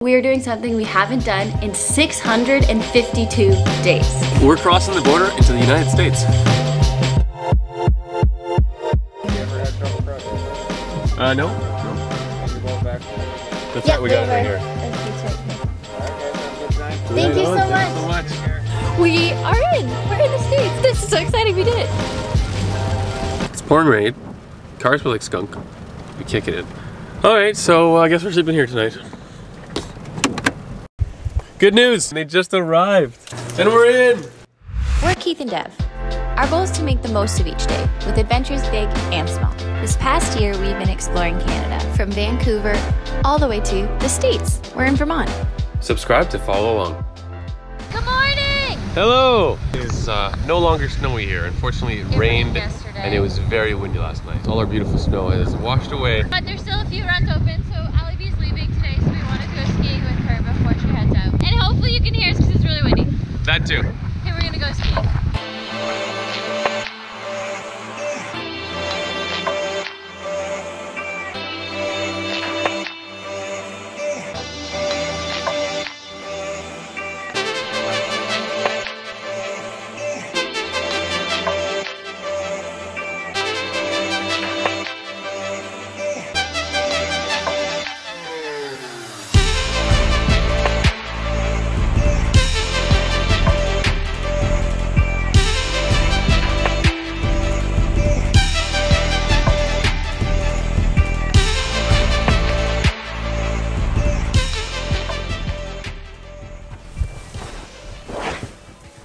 We are doing something we haven't done in 652 days. We're crossing the border into the United States. No. That's right, we got it right here. Thank you so much. We are in. We're in the States. This is so exciting. We did it. It's pouring rain. Cars smell like skunk. We can't get in. Alright, so I guess we're sleeping here tonight. Good news! They just arrived. And we're in! We're Keith and Dev. Our goal is to make the most of each day, with adventures big and small. This past year, we've been exploring Canada, from Vancouver all the way to the States. We're in Vermont. Subscribe to follow along. Good morning! Hello! It's no longer snowy here. Unfortunately, it rained yesterday. And it was very windy last night. All our beautiful snow has washed away. But there's still a few runs open, so Ali B's leaving today, so we want to go skiing with her before she heads out. And hopefully you can hear us because it's really windy. That too. Okay, we're gonna go skiing.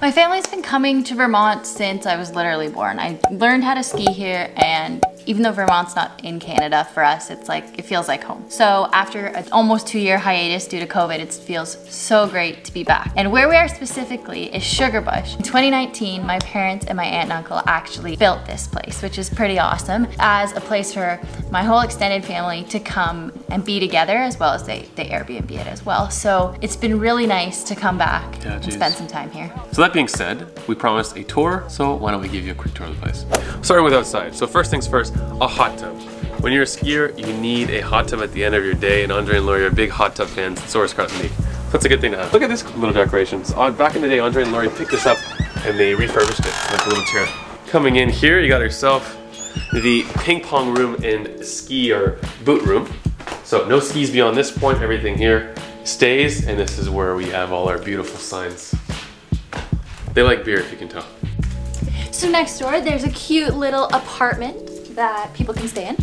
My family's been coming to Vermont since I was literally born. I learned how to ski here, and even though Vermont's not in Canada, for us, it feels like home. So after an almost 2-year hiatus due to COVID, it feels so great to be back. And where we are specifically is Sugarbush. In 2019, my parents and my aunt and uncle actually built this place, which is pretty awesome, as a place for my whole extended family to come and be together, as well as they Airbnb it as well. So it's been really nice to come back and spend some time here. So that being said, we promised a tour, so why don't we give you a quick tour of the place. Starting with outside. So first things first, a hot tub. When you're a skier, you need a hot tub at the end of your day, and Andre and Lori are big hot tub fans, so is Scott and me. That's a good thing to have. Look at this little decorations. Back in the day, Andre and Lori picked this up and they refurbished it like a little chair. Coming in here, you got yourself the ping pong room and ski or boot room. So no skis beyond this point, everything here stays, and this is where we have all our beautiful signs. They like beer, if you can tell. So next door, there's a cute little apartment that people can stay in.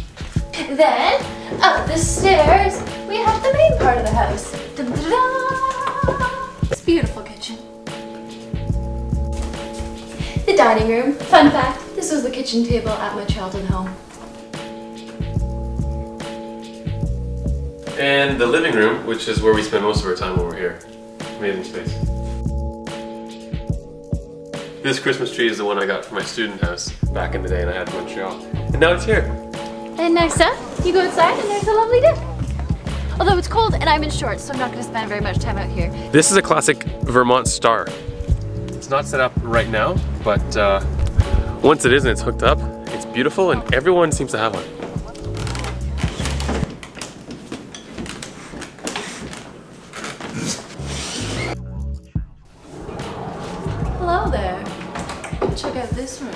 Then, up the stairs, we have the main part of the house. Da-da-da! It's a beautiful kitchen. The dining room. Fun fact, this was the kitchen table at my childhood home. And the living room, which is where we spend most of our time when we're here. Amazing space. This Christmas tree is the one I got from my student house back in the day, and I had in Montreal. And now it's here. And next up, you go outside and there's a lovely deck. Although it's cold and I'm in shorts, so I'm not going to spend very much time out here. This is a classic Vermont star. It's not set up right now, but once it is and it's hooked up, it's beautiful and everyone seems to have one. Hello there. Check out this room.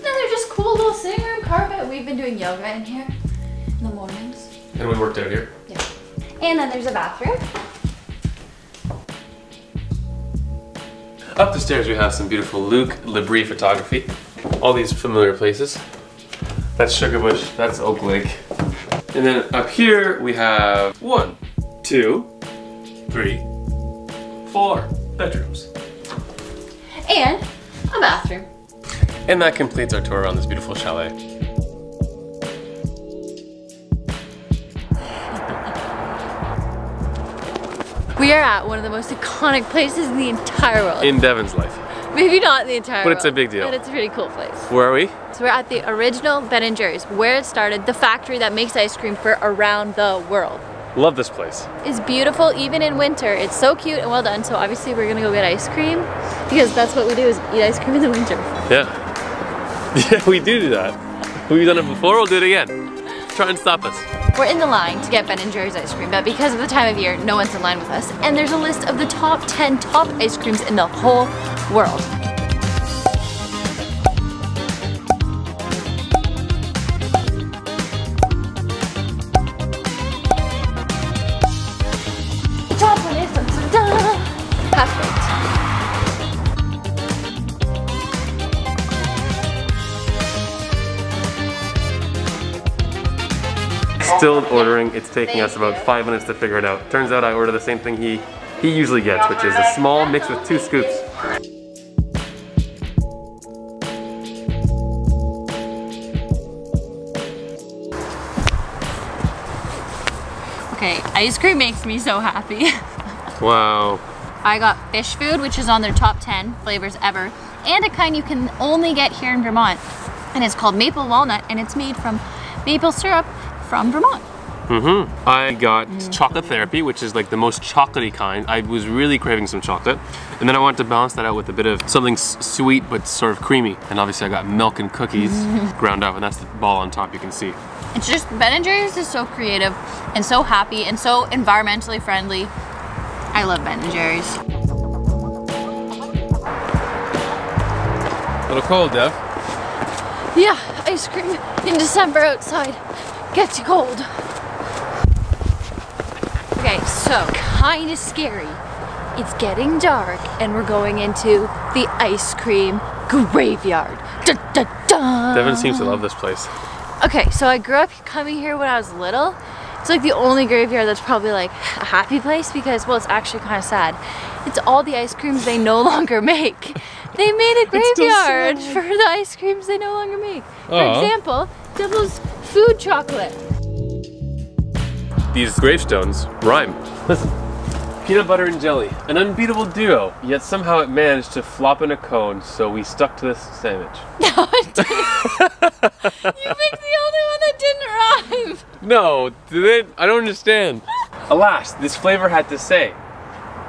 Another just cool little sitting room carpet. We've been doing yoga in here in the mornings. And we worked out here. Yeah. And then there's a bathroom. Up the stairs we have some beautiful Luc Labrie photography. All these familiar places. That's Sugarbush, that's Oak Lake. And then up here we have 1, 2, 3, 4 bedrooms. And a bathroom. And that completes our tour around this beautiful chalet. We are at one of the most iconic places in the entire world. In Devon's life. Maybe not the entire world. But it's a big deal. But it's a pretty cool place. Where are we? So we're at the original Ben & Jerry's, where it started, the factory that makes ice cream for around the world. Love this place. It's beautiful even in winter. It's so cute and well done. So obviously we're gonna go get ice cream because that's what we do, is eat ice cream in the winter. Yeah. Yeah, we do that. We've done it before, we'll do it again. Try and stop us. We're in the line to get Ben & Jerry's ice cream, but because of the time of year, no one's in line with us. And there's a list of the top 10 top ice creams in the whole world. The top one is half-baked. Still ordering. It's taking us about 5 minutes to figure it out. Turns out I order the same thing he usually gets, which is a small mix with 2 scoops. Okay, ice cream makes me so happy. Wow. I got fish food, which is on their top 10 flavors ever, and a kind you can only get here in Vermont. And it's called maple walnut, and it's made from maple syrup from Vermont. I got chocolate therapy, which is like the most chocolatey kind. I was really craving some chocolate. And then I wanted to balance that out with a bit of something sweet but sort of creamy. And obviously I got milk and cookies ground up, and that's the ball on top you can see. It's just, Ben & Jerry's is so creative and so happy and so environmentally friendly. I love Ben & Jerry's. A little cold, Dev. Yeah, ice cream in December outside gets you cold. Okay, so kind of scary. It's getting dark and we're going into the ice cream graveyard. Dun, dun, dun. Devin seems to love this place. Okay, so I grew up coming here when I was little. It's like the only graveyard that's probably like a happy place because, well, it's actually kind of sad. It's all the ice creams they no longer make. They made a graveyard for the ice creams they no longer make. For example, Devil's Food Chocolate. These gravestones rhyme. Listen. Peanut butter and jelly, an unbeatable duo, yet somehow it managed to flop in a cone, so we stuck to this sandwich. No, it didn't. You picked the only one that didn't rhyme. No, did it? I don't understand. Alas, this flavor had to say,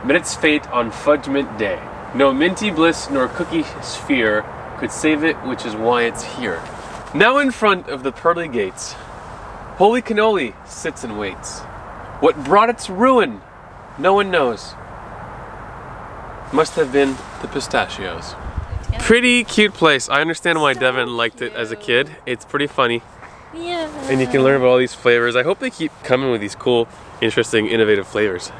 met its fate on Fudgment Day. No minty bliss nor cookie sphere could save it, which is why it's here. Now in front of the pearly gates, holy cannoli sits and waits. What brought its ruin? No one knows. Must have been the pistachios. Pretty cute place. I understand why Devin liked it as a kid. It's pretty funny. Yeah. And you can learn about all these flavors. I hope they keep coming with these cool, interesting, innovative flavors.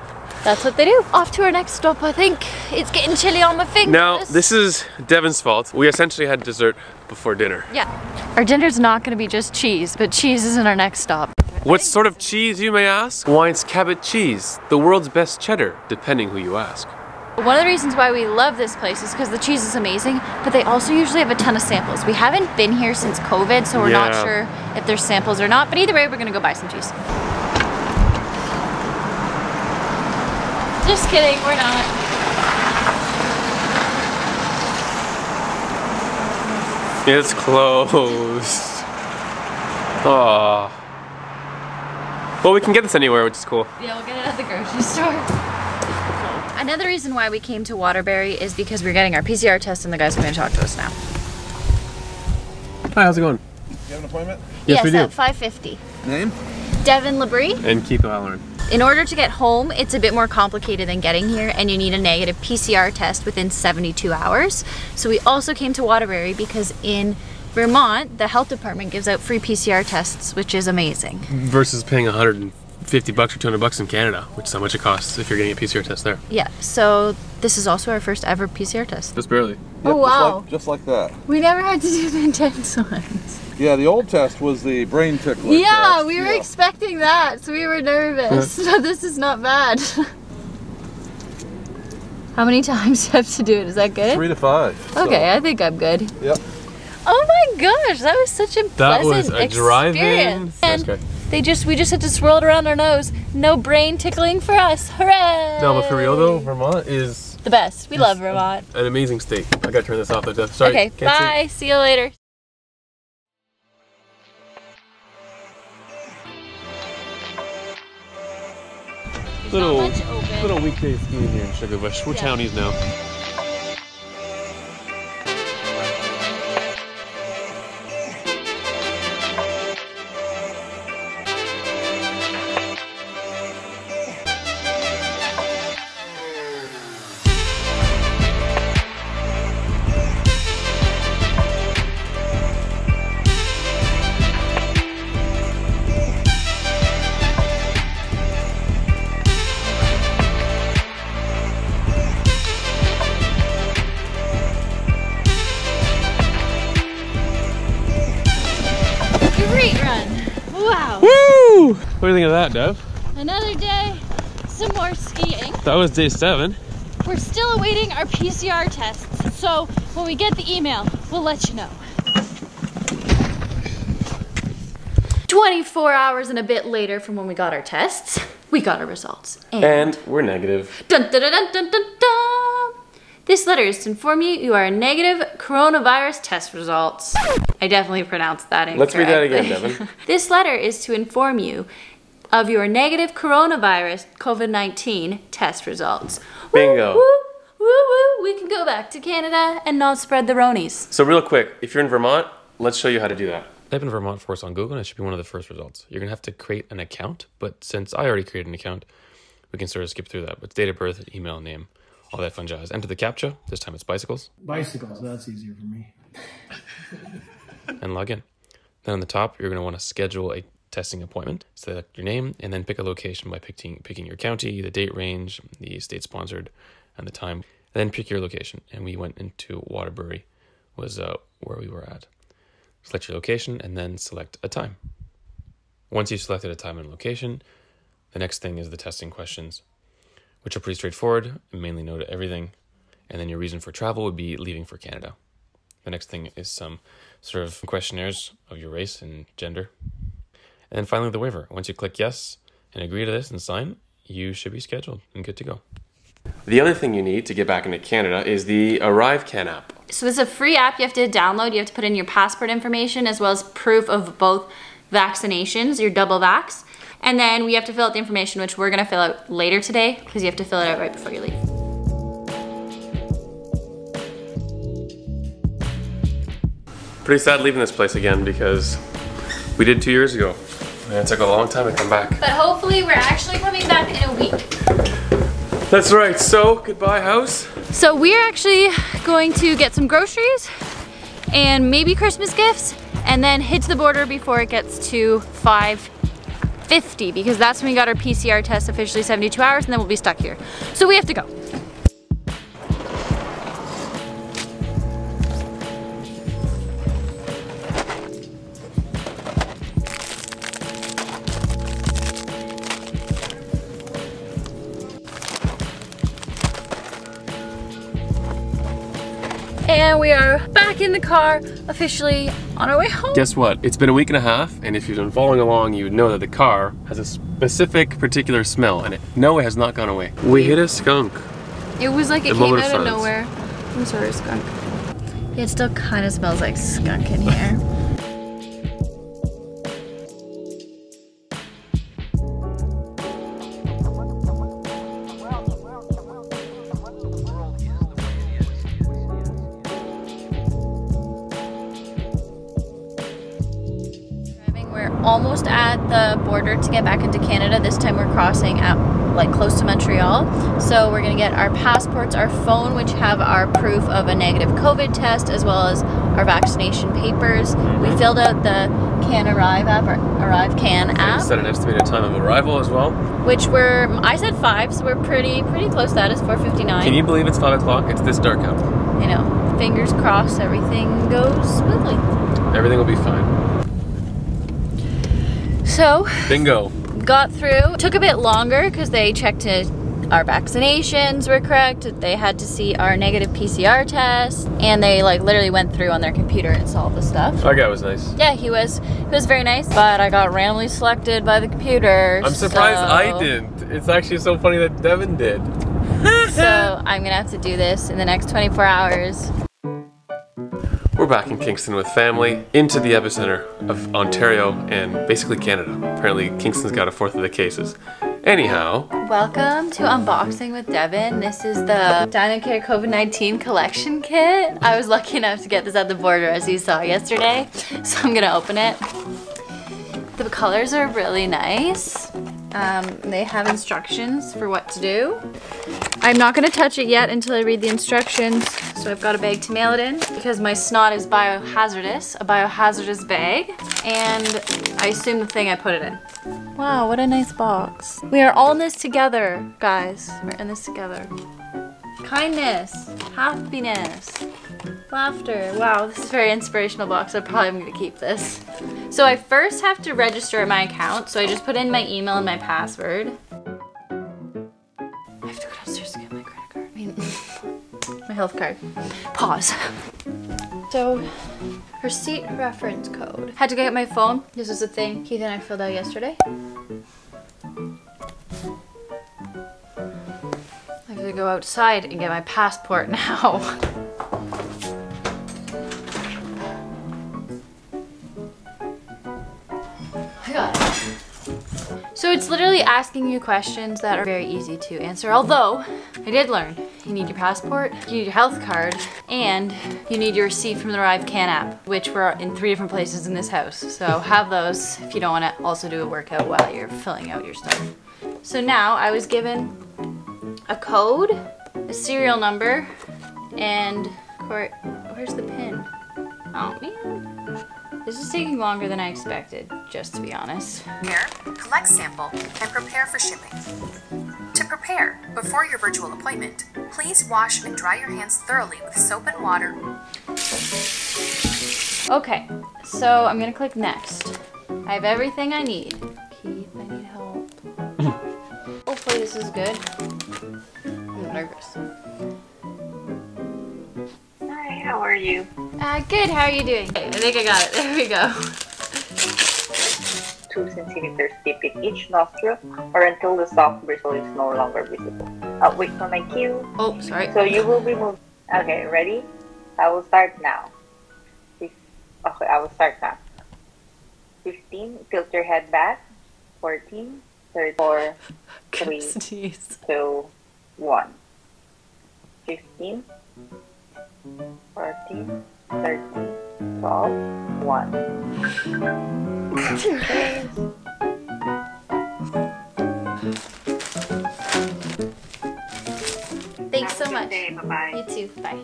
That's what they do. Off to our next stop, I think. It's getting chilly on my fingers. Now, this is Devin's fault. We essentially had dessert before dinner. Yeah. Our dinner's not going to be just cheese, but cheese isn't our next stop. What sort of cheese, you may ask? Why, it's Cabot Cheese, the world's best cheddar, depending who you ask. One of the reasons why we love this place is because the cheese is amazing, but they also usually have a ton of samples. We haven't been here since COVID, so we're not sure if there's samples or not, but either way, we're gonna go buy some cheese. Just kidding, we're not. It's closed. Aww. Well, we can get this anywhere, which is cool. Yeah, we'll get it at the grocery store. Another reason why we came to Waterbury is because we're getting our PCR test and the guys are going to talk to us now. Hi, how's it going? You have an appointment? Yes, we do. At 5:50. Name? Devin Labrie. And Keith O'Halloran. In order to get home, it's a bit more complicated than getting here, and you need a negative PCR test within 72 hours. So we also came to Waterbury because in Vermont, the health department gives out free PCR tests, which is amazing. Versus paying $150 or $200 in Canada, which is how much it costs if you're getting a PCR test there. Yeah, so this is also our first ever PCR test. Just barely. Yep, oh wow. Just like that. We never had to do the intense ones. Yeah, the old test was the brain tickler Yeah, test. we were expecting that, so we were nervous. But this is not bad. How many times do you have to do it? Is that good? 3 to 5. Okay, so. I think I'm good. Yep. Oh my gosh, that was such a pleasant drive-in. And we just had to swirl it around our nose. No brain tickling for us. Hooray! No, but for real though, Vermont is the best. We love Vermont. An amazing state. I gotta turn this off though, Jeff. Sorry. Okay, bye. See you later. Little weekday skiing here in Sugarbush. We're townies now. do you think of that, Dev? Another day, some more skiing. That was day 7. We're still awaiting our PCR tests, so when we get the email, we'll let you know. 24 hours and a bit later from when we got our tests, we got our results. And we're negative. Dun, dun, dun, dun, dun, dun, dun. This letter is to inform you you are negative coronavirus test results. I definitely pronounced that incorrectly. Let's read that again, Devin. This letter is to inform you of your negative coronavirus COVID-19 test results. Bingo. Woo, woo, woo, woo. We can go back to Canada and not spread the ronies. So real quick, if you're in Vermont, let's show you how to do that. Type in Vermont for us on Google and it should be one of the first results. You're gonna have to create an account, but since I already created an account, we can sort of skip through that. But it's date of birth, email, name, all that fun jazz. Enter the CAPTCHA, this time it's bicycles. Bicycles, that's easier for me. And log in. Then on the top, you're gonna wanna schedule a testing appointment. Select your name and then pick a location by picking your county, the date range, the state sponsored, and the time. And then pick your location. And we went into Waterbury, was where we were at. Select your location and then select a time. Once you've selected a time and location, the next thing is the testing questions, which are pretty straightforward and mainly no to everything. And then your reason for travel would be leaving for Canada. The next thing is some sort of questionnaires of your race and gender. And then finally the waiver. Once you click yes and agree to this and sign, you should be scheduled and good to go. The other thing you need to get back into Canada is the ArriveCAN app. So it's a free app you have to download. You have to put in your passport information as well as proof of both vaccinations, your double vax. And then we have to fill out the information, which we're gonna fill out later today because you have to fill it out right before you leave. Pretty sad leaving this place again because we did 2 years ago. And it took a long time to come back. But hopefully we're actually coming back in a week. That's right, so goodbye house. So we're actually going to get some groceries and maybe Christmas gifts and then head to the border before it gets to 5:50 because that's when we got our PCR test officially 72 hours and then we'll be stuck here. So we have to go. And we are back in the car, officially on our way home. Guess what? It's been a week and a half, and if you've been following along, you would know that the car has a specific particular smell, and it has not gone away. We hit a skunk. It was like it A came moment of out of silence. nowhere. Some sort of skunk. Yeah, it still kind of smells like skunk in here. Almost at the border to get back into Canada. This time we're crossing at like close to Montreal. So we're gonna get our passports, our phone, which have our proof of a negative COVID test, as well as our vaccination papers. We filled out the Can Arrive app, or ArriveCAN app. Set an estimated time of arrival as well. Which I said 5, so we're pretty close to that. It's 4:59. Can you believe it's 5 o'clock? It's this dark out. You know, fingers crossed everything goes smoothly. Everything will be fine. So, Bingo. got through. Took a bit longer because they checked our vaccinations were correct. They had to see our negative PCR test, and they like literally went through on their computer and saw all the stuff. Our guy was nice. Yeah, he was very nice, but I got randomly selected by the computer. I'm surprised I didn't. It's actually so funny that Devin did. So I'm gonna have to do this in the next 24 hours. We're back in Kingston with family, into the epicenter of Ontario and basically Canada. Apparently Kingston's got 1/4 of the cases. Anyhow. Welcome to Unboxing with Devin. This is the Dynacare COVID-19 collection kit. I was lucky enough to get this at the border as you saw yesterday. So I'm gonna open it. The colors are really nice. They have instructions for what to do. I'm not gonna touch it yet until I read the instructions. So I've got a bag to mail it in because my snot is biohazardous, a biohazardous bag. And I assume the thing I put it in. Wow, what a nice box. We are all in this together, guys. We're in this together. Kindness, happiness, laughter. Wow, this is a very inspirational box. I probably am gonna keep this. So I first have to register my account. So I just put in my email and my password. I have to go downstairs to get my credit card. I mean, my health card. Pause. So, receipt reference code. Had to get my phone. This is a thing Keith and I filled out yesterday. I have to go outside and get my passport now. I got it. So it's literally asking you questions that are very easy to answer, although I did learn you need your passport, you need your health card, and you need your receipt from the ArriveCAN app, which were in 3 different places in this house. So have those if you don't want to also do a workout while you're filling out your stuff. So now I was given a code, a serial number, and where's the pin? Oh man. This is taking longer than I expected, just to be honest. Here, collect sample and prepare for shipping. To prepare, before your virtual appointment, please wash and dry your hands thoroughly with soap and water. Okay, so I'm gonna click next. I have everything I need. Keith, I need help. Hopefully this is good. I'm nervous. Hi, how are you? Good, how are you doing? Okay, I think I got it, there we go. 2 centimeters deep in each nostril or until the soft bristle is no longer visible. I'll wait for my cue. Oh, sorry. So you will be moving. Okay, ready? I will start now. Okay, I will start now. 15, tilt your head back. 14, 34, 3, 2, 1. 15, 14, 13, 12, 1. Okay. Thanks so much. Bye-bye. You too, bye.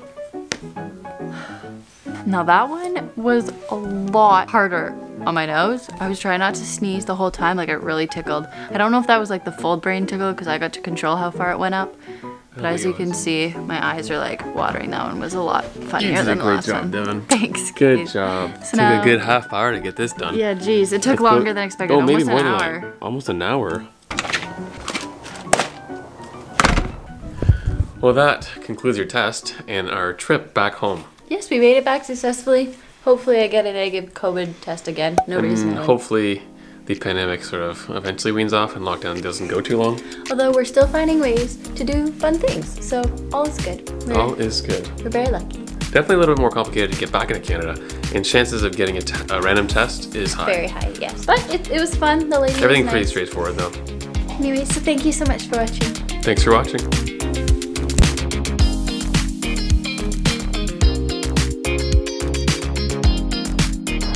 Now that one was a lot harder on my nose. I was trying not to sneeze the whole time, like it really tickled. I don't know if that was like the full brain tickle because I got to control how far it went up. But as you can see, my eyes are like watering. That one was a lot funnier than the last one. You did a great job, Devin. Thanks. Good Keith. job. So Took now, a good half hour to get this done. Yeah, geez, it took longer than expected. Oh, maybe almost more an than hour. that. Almost an hour. Well, that concludes your test and our trip back home. Yes, we made it back successfully. Hopefully I get a negative COVID test again. No reason. Hopefully the pandemic sort of eventually weans off and lockdown doesn't go too long. Although we're still finding ways to do fun things. So all is good. All is good. We're very lucky. Definitely a little bit more complicated to get back into Canada, and chances of getting a random test is high. Very high, yes. But it was fun. The lady Everything's was pretty nice. straightforward though. Anyway, so thank you so much for watching. Thanks for watching.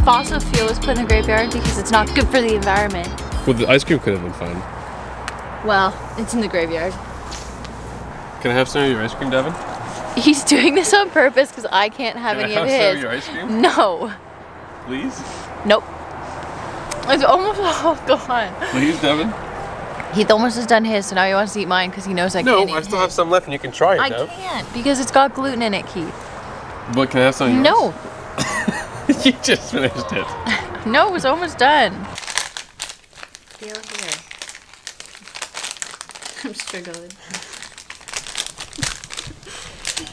Fossil fuel was put in the graveyard because it's not good for the environment. Well, the ice cream could have been fun. Well, it's in the graveyard. Can I have some of your ice cream, Devin? He's doing this on purpose because I can't have any of Can I have some his. of your ice cream? No. Please? Nope. It's almost all gone. Please, Devin? He almost has done his, so now he wants to eat mine because he knows I can't eat I still have some left and you can try it, I Dev. can't because it's got gluten in it, Keith. But can I have some of yours? No. You just finished it. No, it's almost done. Feel here. I'm struggling.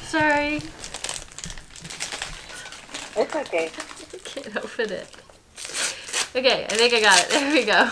Sorry. It's okay. I can't open it. Okay, I think I got it. There we go.